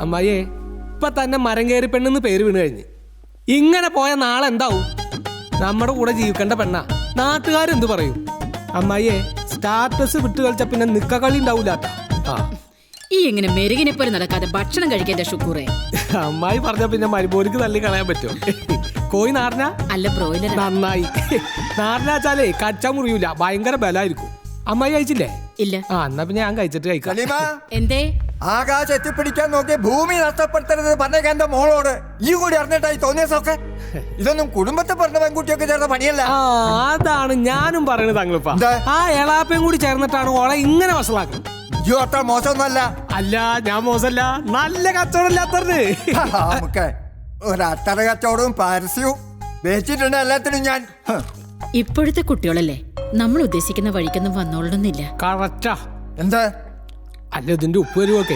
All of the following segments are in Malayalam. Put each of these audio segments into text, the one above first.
അമ്മായിയെ ഇപ്പൊ തന്നെ മരം കയറി പെണ്ണെന്ന് പേര് വീണ് കഴിഞ്ഞ്. ഇങ്ങനെ പോയ നാളെ എന്താവും? നമ്മുടെ കൂടെ ജീവിക്കേണ്ട പെണ്ണ. നാട്ടുകാരെന്ത് പറയും? അമ്മായിയെ സ്റ്റാറ്റസ് വിട്ട് കളിച്ച പിന്നെ നിക്ക കളി ഉണ്ടാവൂല. ഈ എങ്ങനെ മെരുകിനെ പോലെ നടക്കാതെ ഭക്ഷണം കഴിക്കേണ്ട ഷുക്കൂറേ. അമ്മായി പറഞ്ഞ പിന്നെ മരുമോനിക്ക് തള്ളി കളയാൻ പറ്റുമോ? കോഴി നാടന അല്ല ബ്രോയിലർ. നന്നായി. നാടനാച്ചാലേ കച്ചാ മുറിയൂല, ഭയങ്കര ബലായിരിക്കും. അമ്മായി കഴിച്ചില്ലേ? ഇല്ല. എന്നാ പിന്നെ ഞാൻ കഴിച്ചിട്ട് കഴിക്കാം. എന്തേ? ആകാശം എത്തിപ്പിടിക്കാൻ നോക്കി ഭൂമി നഷ്ടപ്പെടുത്തരുത് പറഞ്ഞേക്കാൻ എന്റെ മോളോട് ഈ കൂടി അറിഞ്ഞിട്ടായി തോന്നിയതൊക്കെ. ഇതൊന്നും കുടുംബത്തെ പറഞ്ഞ പെൺകുട്ടിയൊക്കെ ചേർന്ന പണിയല്ല. അതാണ് ഞാനും പറയുന്നത് തങ്ങളിപ്പ. ആ എളാപ്പയും കൂടി ചേർന്നിട്ടാണ് ഓളെ ഇങ്ങനെ വഷളാക്കുന്നത്. അയ്യോ അത്ര മോശമൊന്നുമല്ല. അല്ല ഞാൻ മോശമല്ല, നല്ല കച്ചവടമില്ലാത്തത്. നമുക്ക് ഒരത്തറ കച്ചവടവും പരസ്യവും വെച്ചിട്ടുണ്ട് എല്ലാത്തിനും ഞാൻ. ഇപ്പോഴത്തെ കുട്ടികളല്ലേ, നമ്മൾ ഉദ്ദേശിക്കുന്ന വഴിക്കൊന്നും വന്നോളണമെന്നില്ല. കറക്റ്റാ. എന്താ അല്ല ഇതിന്റെ ഉപ്പ് വരുവൊക്കെ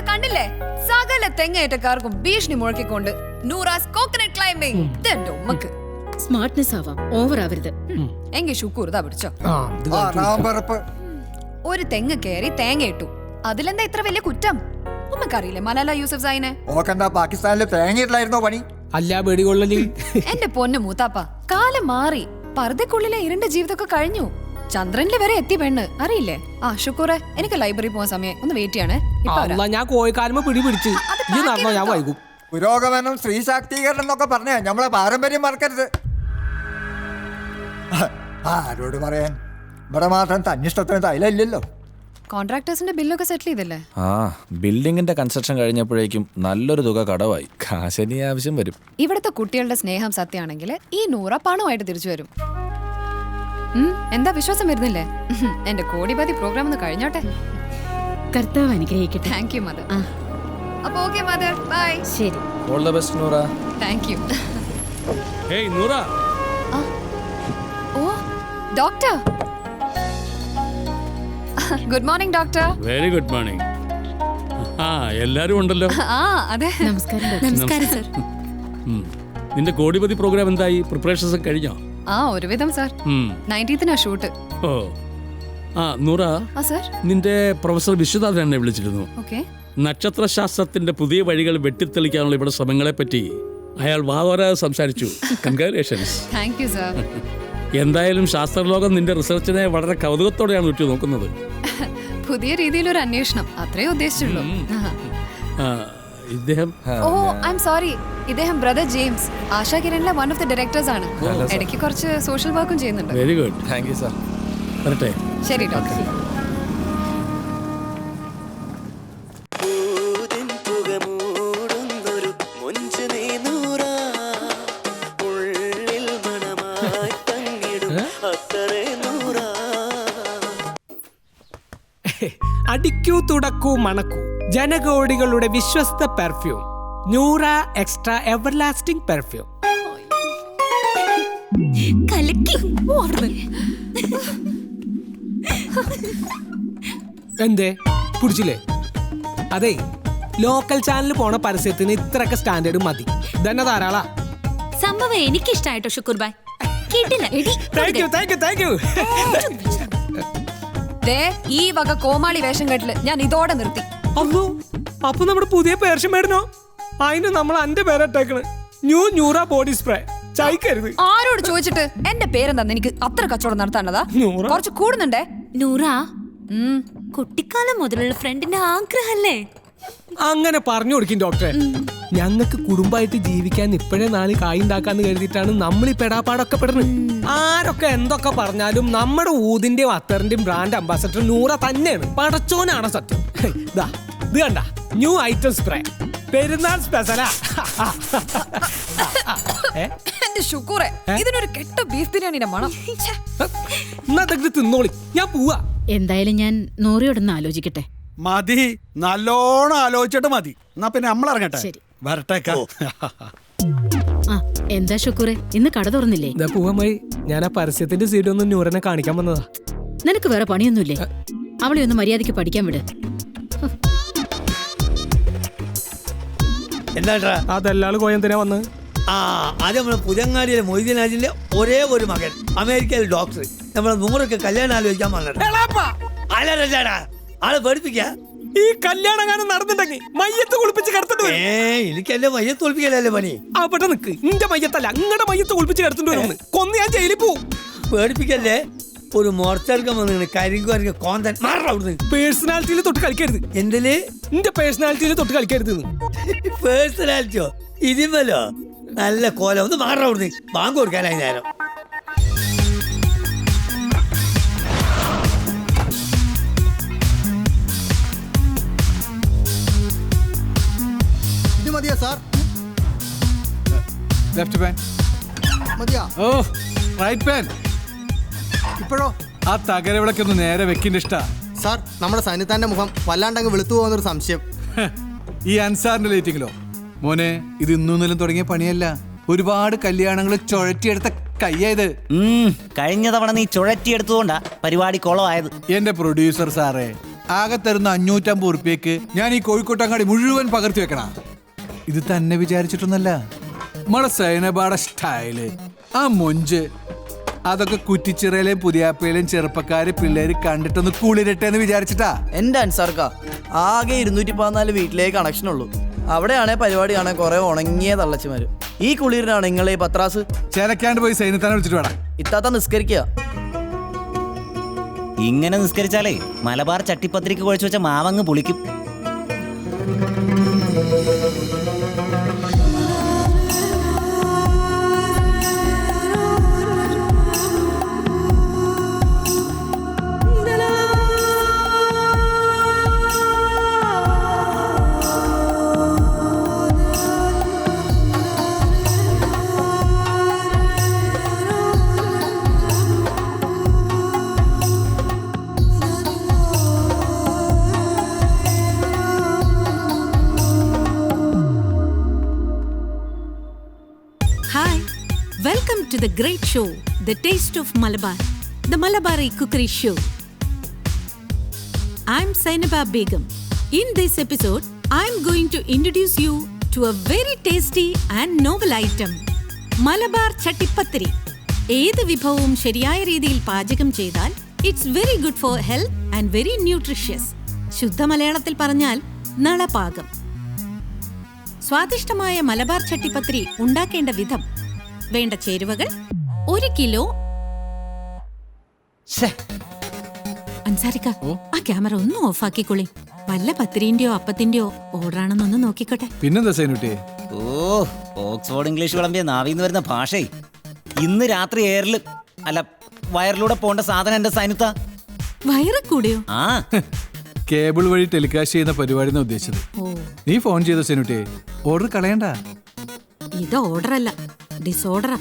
കണ്ടില്ലേ? സകല തെങ്ങേറ്റക്കാർക്കും ഭീഷണി മുഴക്കിക്കൊണ്ട് നൂറാസ് കോക്കനട്ട് ക്ലൈംബിംഗ്. ഇതെന്റെ ഉമ്മക്ക് സ്മാർട്ട്നെസ് ആവാം, ഓവർ ആവരുത്. എങ്കിൽ ഷുക്കൂർ ഇതാ പിടിച്ചോ. ഒരു തെങ്ങ് കയറി തേങ്ങ ഇട്ടു, അതിലെന്താ ഇത്ര വലിയ കുറ്റം? ഉമ്മക്കറിയില്ലേ മലാല യൂസഫ് സായിനെ? ഓക്കെന്താ പാകിസ്ഥാനില് തേങ്ങയിട്ടില്ലായിരുന്നോ പണി? അല്ല പേടികൊള്ളല്. എന്റെ പൊന്നു മൂത്താപ്പ, കാലം മാറി. പർദ്ദക്കുള്ളിലെ ഇരുണ്ട ജീവിതമൊക്കെ കഴിഞ്ഞു. ചന്ദ്രനില് വരെ എത്തി പെണ്ണ്, അറിയില്ലേ? ആ ഷുക്കൂറെ, എനിക്ക് ലൈബ്രറി പോകാൻ സമയം, ഒന്ന് വെയിറ്റ് ചെയ്യണേ. ഞാൻ കോഴിക്കാലുമ്പോ പിടിപിടിച്ച് നടന്നോ, ഞാൻ വൈകും. പുരോഗമനം സ്ത്രീ ശാക്തീകരണം എന്നൊക്കെ പറഞ്ഞേ നമ്മളെ പാരമ്പര്യം മറക്കരുത്. ആരോട് പറയാൻ? ഇവിടെ മാത്രം തന്നിഷ്ടത്തിന് തൈലല്ലോ. കോൺട്രാക്ടേഴ്സിന്റെ ബില്ലൊക്കെ സെറ്റിൽ ചെയ്തില്ലേ? ബിൽഡിങ്ങിന്റെ കൺസ്ട്രക്ഷൻ കഴിഞ്ഞപ്പോഴേക്കും നല്ലൊരു തുക കടവായി. കാശിനി ആവശ്യം വരും. ഇവിടുത്തെ കുട്ടികളുടെ സ്നേഹം സത്യമാണെങ്കിൽ ഈ 100 പണമായിട്ട് തിരിച്ചു വരും. എന്താ വിശ്വാസം വരുന്നില്ലേ? എന്റെ കോടിപതി പ്രോഗ്രാം ഒന്ന് കഴിഞ്ഞോട്ടെ. കർത്താവ് അനുഗ്രഹിക്കട്ടെ. Thank you mother. അപ്പൊ ഓക്കേ മദർ, ബൈ. ശരി. All the best Noora. Thank you. Hey Noora. Oh doctor. Good morning doctor. Very good morning. എല്ലാരും ഉണ്ടല്ലോ. ആ അതെ. നമസ്കാരം. നമസ്കാരം സർ. നിന്റെ കോടിപതി പ്രോഗ്രാം എന്തായി? പ്രിപ്പറേഷൻസ് ഒക്കെ കഴിഞ്ഞോ? ഒരുവിധം സർ. 19th shoot. ഓ നൂറ, സർ. നിന്റെ പ്രൊഫസർ വിശ്വനാഥൻ എന്നെ വിളിച്ചിരുന്നു. ഓക്കേ. നക്ഷത്രശാസ്ത്രത്തിന്റെ പുതിയ വഴികൾ വെട്ടിത്തെളിക്കാനുള്ള ഇവിടെ ശ്രമങ്ങളെ പറ്റി അയാൾ വാവരാതെ സംസാരിച്ചു. കൺഗ്രാറ്റുലേഷൻസ്. Thank you sir. എന്തായാലും ശാസ്ത്രലോകം നിന്റെ റിസർച്ചിനെ വളരെ കൗതുകത്തോടെയാണ് ഉറ്റു നോക്കുന്നത്. പുതിയ രീതിയിലൊരു അന്വേഷണം, അത്രേ ഉദ്ദേശിച്ചുള്ളൂ. ഇദ്ദേഹം ഐ എം സോറി, ഇദ്ദേഹം ബ്രദർ ജെയിംസ്, ആശാ കിരണിലെ വൺ ഓഫ് ദി ഡയറക്ടേഴ്സ് ആണ്. ഇടയ്ക്ക് കുറച്ച് സോഷ്യൽ വർക്കും ചെയ്യുന്നുണ്ട്. Very good. Thank you sir. വരട്ടെ. ശരി ഡോക്ടർ. അടിക്കൂ തുടക്കൂ മണക്കൂ, ജനകോടികളുടെ വിശ്വസ്ത perfume Noora extra everlasting perfume. എന്തേ പിടിച്ചില്ലേ? അതെ, ലോക്കൽ ചാനൽ പോണ പരസ്യത്തിന് ഇത്രയൊക്കെ സ്റ്റാൻഡേർഡ് മതി. ഇതന്നെ ധാരാളാ. സംഭവം എനിക്കിഷ്ടായിട്ടോ ഷുക്കൂർ ഭായ്. Thank you thank you thank you. ഈ വക കോമാളി വേഷം കെട്ടില് ഞാൻ ഇതോടെ നിർത്തി. അപ്പൊ നമ്മുടെ പുതിയ പേർഷ്യൻ മേടനോ? അതിന് നമ്മൾ എന്റെ പേരിട്ടേക്കണ് ന്യൂ ന്യൂറ ബോഡി സ്പ്രേ. ചായക്കരുത്. ആരോട് ചോദിച്ചിട്ട് എന്റെ പേരെന്താന്ന് എനിക്ക് അത്ര കച്ചവടം നടത്താനതാ? കുറച്ച് കൂടുന്നുണ്ടേ. നൂറ, കുട്ടിക്കാലം മുതലുള്ള ഫ്രണ്ടിന്റെ ആഗ്രഹല്ലേ? അങ്ങനെ പറഞ്ഞു കൊടുക്കും ഡോക്ടറെ. ഞങ്ങൾക്ക് കുടുംബമായിട്ട് ജീവിക്കാൻ ഇപ്പോഴേ 4 കായ് ഉണ്ടാക്കാന്ന് കരുതിയിട്ടാണ് നമ്മൾ ഈ പെടാപ്പാടൊക്കെ പെടുന്നത്. ആരൊക്കെ എന്തൊക്കെ പറഞ്ഞാലും നമ്മുടെ ഊതിന്റെയും അത്തറിന്റെയും ബ്രാൻഡ് അംബാസഡർ നൂറ തന്നെയാണ്. പടച്ചോനാണ് സത്യം. ഇത് കണ്ട ന്യൂ ഐറ്റം സ്പ്രേ, പെരുന്നാൾ സ്പെഷ്യലാ. എന്റെ ഷുക്കൂറെ, ഇതിനൊരു കെട്ട ബീഫ് ബിരിയാണിയുടെ മണം. എന്നാ തിന്നോളി, ഞാൻ പോവാ. എന്തായാലും ഞാൻ നൂറിയോടൊന്ന് ആലോചിക്കട്ടെ. മതി, നല്ലോണം ആലോചിച്ചിട്ട് മതി. എന്നാ പിന്നെ നമ്മൾ ഇറങ്ങട്ടെ. ശരി, വരട്ടേക്കാ. എന്താ ഷുക്കൂറെ, ഇന്ന് കട തുറന്നില്ലേ? പോവാമായി. ഞാൻ ആ പരസ്യത്തിന്റെ സീഡ് ഒന്ന് നൂറിനെ കാണിക്കാൻ വന്നതാ. നിനക്ക് വേറെ പണിയൊന്നുമില്ലേ? അവളെ ഒന്ന് മര്യാദയ്ക്ക് പഠിക്കാൻ വിട്. എന്താ അതെല്ലാള് കോയന്തിനാ വന്ന്? അത് നമ്മളെ പുതിയങ്ങാടിയിലെ മൊയ്തീനാജിന്റെ ഒരേ ഒരു മകൻ, അമേരിക്കയിലെ ഡോക്ടർ, നമ്മളെ 100 കല്യാണം ആലോചിക്കാൻ വന്നിട്ട്. അല്ലടാ, ആളെ പഠിപ്പിക്ക. ഈ കല്യാണം എങ്ങാനും നടന്നിട്ടുണ്ടെങ്കിൽ മയ്യത്ത് കുളിപ്പിച്ച് കിടത്തേണ്ടി വരും. എനിക്ക് എന്റെ മയ്യെ തോൽപ്പിക്കലല്ലേ പണി. അവിടെ നിക്ക്, ഇന്റെ മയ്യത്തല്ല ഇങ്ങടെ മയ്യത്ത് കുളിപ്പിച്ച് കിടത്തേണ്ടി വരും. കൊന്ന് ഞാൻ ജയിലിൽ പോവും. പേടിപ്പിക്കല്ലേ. ഒരു മോർച്ചെടുക്കാൻ വന്നു കരിങ്കു കോന്തൻ മാറണം അവിടുന്ന്. പേഴ്സണാലിറ്റിയിൽ തൊട്ട് കളിക്കരുത്. എന്തില്? ഇന്റെ പേഴ്സണാലിറ്റിയിൽ തൊട്ട് കളിക്കരുത്. പേഴ്സണാലിറ്റിയോ? ഇതിമല്ലോ നല്ല കോലം. ഒന്ന് മാറണം അവിടുന്ന്. ബാങ്ക് കൊടുക്കാനായി നേരം. ഇത് മതിയോ സാർ? ലെഫ്റ്റ് പാൻ മതിയാ? ഓ റൈറ്റ് പാൻ. ഇപ്പോഴോ? ആ തകരവിളക്കൊന്ന് നേരെ വെക്കിന്റെ ഇഷ്ടാ. സാർ, നമ്മുടെ സൈനിത്താന്റെ മുഖം വല്ലാണ്ടങ്ങ് വെളുത്തു പോകുന്നൊരു സംശയം. ഈ അൻസാറിന്റെ ലൈറ്റിങ്ങിലോ? മോനെ, ഇത് ഇന്നൊന്നിലും തുടങ്ങിയ പണിയല്ല. ഒരുപാട് കല്യാണങ്ങൾ ചുഴറ്റിയെടുത്ത കയ്യായത്. കഴിഞ്ഞ തവണ നീ ചുഴറ്റിയെടുത്തുകൊണ്ടാ പരിപാടി കുളമായത്. എന്റെ പ്രൊഡ്യൂസർ സാറേ, ആകെ തരുന്ന 550 ഉറുപ്പ്യക്ക് ഞാൻ ഈ കോഴിക്കോട്ടങ്ങാടി മുഴുവൻ പകർത്തി വെക്കണ. ഇത് തന്നെ വിചാരിച്ചിട്ടൊന്നല്ല. നമ്മുടെ സൈനബാടെ സ്റ്റൈല്, ആ മൊഞ്ച്, അതൊക്കെ കുറ്റിച്ചിറയിലെയും പുതിയാപ്പയിലെയും ചെറുപ്പക്കാര് പിള്ളേര് കണ്ടിട്ടൊന്ന് കുളിരട്ടെ എന്ന് വിചാരിച്ചിട്ടാ. എന്റെ അൻസാർക്ക ആകെ 214 വീട്ടിലേക്ക് കണക്ഷൻ ഉള്ളൂ. അവിടെയാണെ പരിപാടി കാണാൻ കുറെ ഉണങ്ങിയ തള്ളച്ചിമാര്. ഈ കുളിരിനാണ് നിങ്ങളെ ഈ പത്രാസ്. ചേലക്കാണ്ട് പോയി സൈന്യത്താനെ വിളിച്ചിട്ട് വേണം. ഇത്താത്ത നിസ്കരിക്കുക. ഇങ്ങനെ നിസ്കരിച്ചാലേ മലബാർ ചട്ടിപ്പത്രിക്ക് കുഴച്ചു വെച്ച മാവങ്ങ് പുളിക്കും. Hi, welcome to the great show, The Taste of Malabar, the Malabari Cookery Show. I'm Sainaba Begum. In this episode, I'm going to introduce you to a very tasty and novel item, Malabar Chattipatri. ഏത് വിഭവവും ശരിയായ രീതിയിൽ പാചകം ചെയ്താൽ it's very good for health and very nutritious. ശുദ്ധ മലയാളത്തിൽ പറഞ്ഞാൽ നളപാകം. സ്വാദിഷ്ടമായ മലബാർ ചട്ടിപ്പത്തിരി ഉണ്ടാക്കേണ്ട വിധം. വേണ്ട ചേരുവകൾ: 1 കിലോ. അൻസാരിക്ക, ആ ക്യാമറ ഒന്ന് ഓഫാക്കിക്കൊള്ളി. വല്ല പത്തിരിന്റെയോ അപ്പത്തിന്റെയോ ഓർഡറാണെന്നൊന്ന് നോക്കിക്കോട്ടെ. പിന്നെന്താ സൈനുട്ടി? ഓക്സ്ഫോർഡ് ഇംഗ്ലീഷ് വിളമ്പിയ നാവിന്ന് വരുന്ന ഭാഷേ. ഇന്ന് രാത്രി എയറിൽ അല്ല വയറിലൂടെ പോണ്ട സാധനം എന്റെ സൈനുത്ത. വയറ് കൂടിയോ? ആ, കേബിൾ വഴി ടെലികാസ്റ്റ് ചെയ്യുന്ന പരിപാടി ഉദ്ദേശിച്ചത്. നീ ഫോൺ ചെയ്തോ സൈനുട്ടി? ഓർഡർ കളയണ്ട. ഇത് ഓർഡറല്ല, ഡിസോർഡറാ.